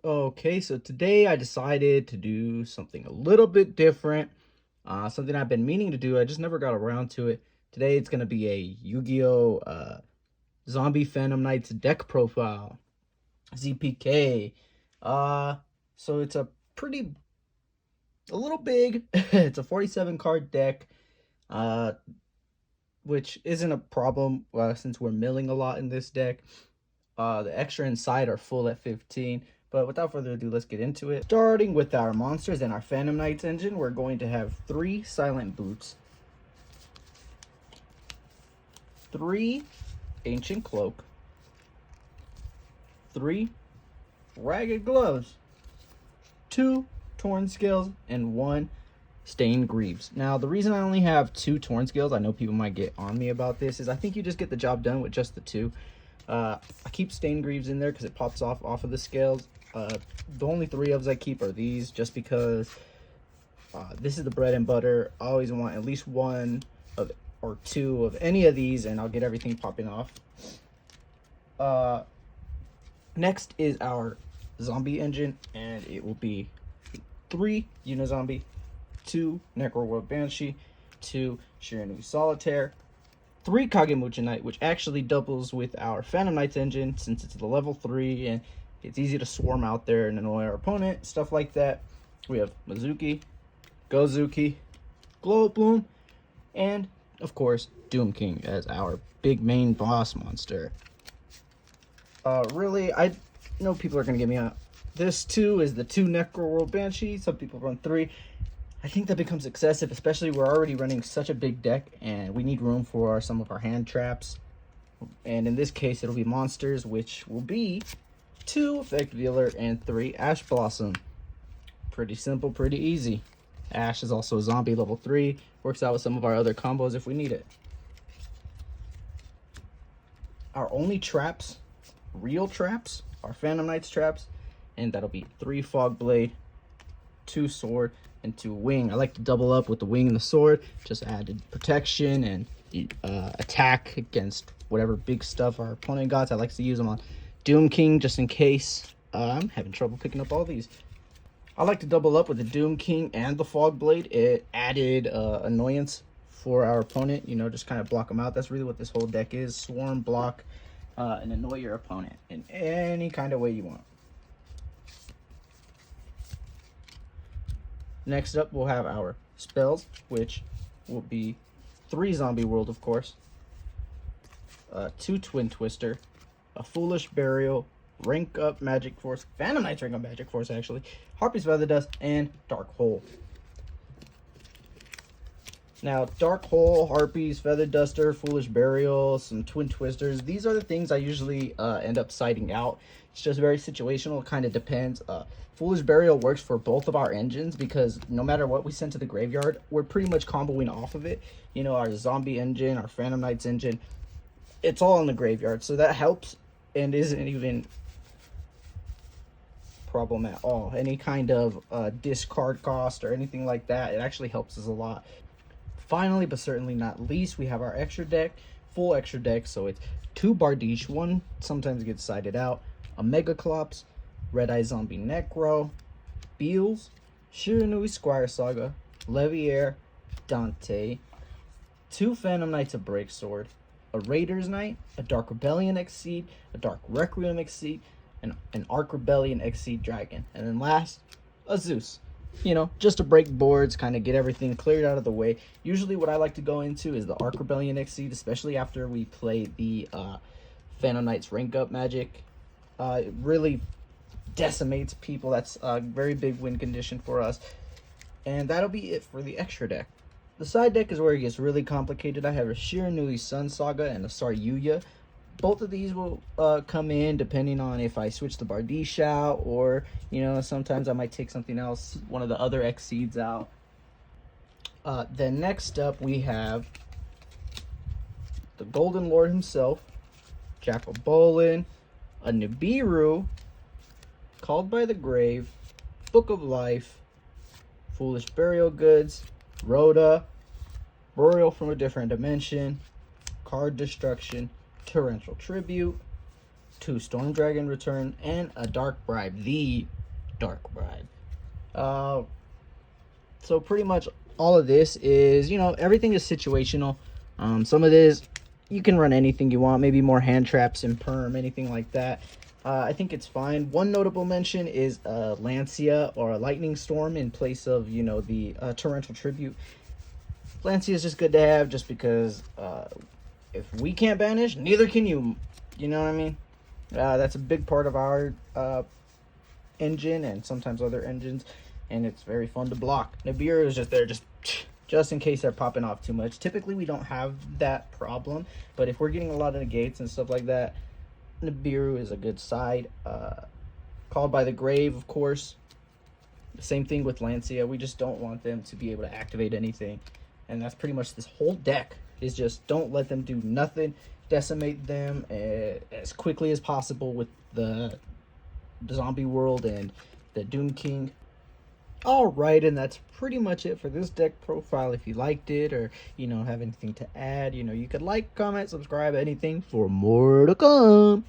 Okay, so today I decided to do something a little bit different. Something I've been meaning to do. I just never got around to it. Today it's gonna be a Yu-Gi-Oh! Zombie Phantom Knights deck profile, ZPK. Uh, so it's a little big. It's a 47 card deck, uh, which isn't a problem since we're milling a lot in this deck. The extra inside are full at 15. But without further ado, let's get into it. Starting with our monsters and our Phantom Knights engine, we're going to have 3 Silent Boots, 3 Ancient Cloak, 3 Ragged Gloves, 2 Torn Scales, and 1 Stained Greaves. Now, the reason I only have 2 Torn Scales, I know people might get on me about this, is I think you just get the job done with just the 2. I keep Stained Greaves in there because it pops off of the scales. The only 3 ofs I keep are these, just because this is the bread and butter. I always want at least 1 of or 2 of any of these, and I'll get everything popping off. Next is our zombie engine, and it will be 3 Unizombie, 2 Necroworld Banshee, 2 Shiranui Solitaire, 3 Kagemucha Knight, which actually doubles with our Phantom Knights engine since it's the level 3 and it's easy to swarm out there and annoy our opponent, stuff like that. We have Mizuki, Gozuki, Glow Bloom, and of course Doom King as our big main boss monster. Really, I know people are gonna get me on this. 2 is the 2 Necroworld Banshee. Some people run 3. I think that becomes excessive, especially we're already running such a big deck and we need room for some of our hand traps. And in this case, it'll be monsters, which will be 2 Effect Dealer and 3 Ash Blossom. Pretty simple, pretty easy. Ash is also a zombie level 3. Works out with some of our other combos if we need it. Our only traps, real traps, are Phantom Knights traps. And that'll be 3 Fog Blade, 2 Sword, and 2 Wing. I like to double up with the Wing and the Sword. Just added protection and attack against whatever big stuff our opponent got. I like to use them on Doom King just in case. I'm having trouble picking up all these. I like to double up with the Doom King and the Fog Blade. It added annoyance for our opponent. You know, just kind of block them out. That's really what this whole deck is. Swarm, block, and annoy your opponent in any kind of way you want. Next up, we'll have our spells, which will be 3 Zombie World, of course, 2 Twin Twister, a Foolish Burial, Rank Up Magic Force, Phantom Knights Rank Up Magic Force, actually, Harpy's Feather Dust, and Dark Hole. Now, Dark Hole, Harpies, Feather Duster, Foolish Burial, some Twin Twisters, these are the things I usually end up siding out. It's just very situational. It kind of depends. Foolish Burial works for both of our engines because no matter what we send to the graveyard, we're pretty much comboing off of it. You know, our Zombie engine, our Phantom Knights engine, it's all in the graveyard. So that helps and isn't even problem at all. Any kind of discard cost or anything like that, it actually helps us a lot. Finally, but certainly not least, we have our extra deck, full extra deck. So it's 2 Bardiche, 1 sometimes gets sided out, a Megaclops, Red Eye Zombie Necro, Beals, Shiranui Squire Saga, Leviair, Dante, 2 Phantom Knights of Breaksword, a Raiders Knight, a Dark Rebellion Exceed, a Dark Requiem Exceed, and an Arc Rebellion Exceed Dragon. And then last, a Zeus. You know, just to break boards, kind of get everything cleared out of the way. Usually what I like to go into is the Arc Rebellion Exceed, especially after we play the Phantom Knights Rank Up Magic. It really decimates people. That's a very big win condition for us. And that'll be it for the extra deck. The side deck is where it gets really complicated. I have a Shiranui Sun Saga and a Saryuya. Both of these will come in depending on if I switch the Bardiche out, or, you know, sometimes I might take something else, one of the other Exceeds out. Then next up we have the Golden Lord himself, Jackal Bolin, a Nibiru, Called by the Grave, Book of Life, Foolish Burial Goods, Rhoda, Burial from a Different Dimension, Card Destruction, Torrential Tribute, 2 Storm Dragon return, and a Dark Bribe, the Dark Bribe. So pretty much all of this is, everything is situational. Some of this, you can run anything you want, maybe more hand traps and perm, anything like that. I think it's fine. One notable mention is Lancia or a Lightning Storm in place of, the Torrential Tribute. Lancia is just good to have just because if we can't banish, neither can you. You know what I mean? That's a big part of our engine and sometimes other engines, and it's very fun to block. Nibiru is just there just in case they're popping off too much. Typically, we don't have that problem, but if we're getting a lot of negates and stuff like that, Nibiru is a good side. Called by the Grave, of course. Same thing with Lancia. We just don't want them to be able to activate anything. And that's pretty much this whole deck, is just don't let them do nothing. Decimate them as quickly as possible with the Zombie World and the Doom King. Alright, and that's pretty much it for this deck profile. If you liked it or, have anything to add, you could like, comment, subscribe, anything for more to come.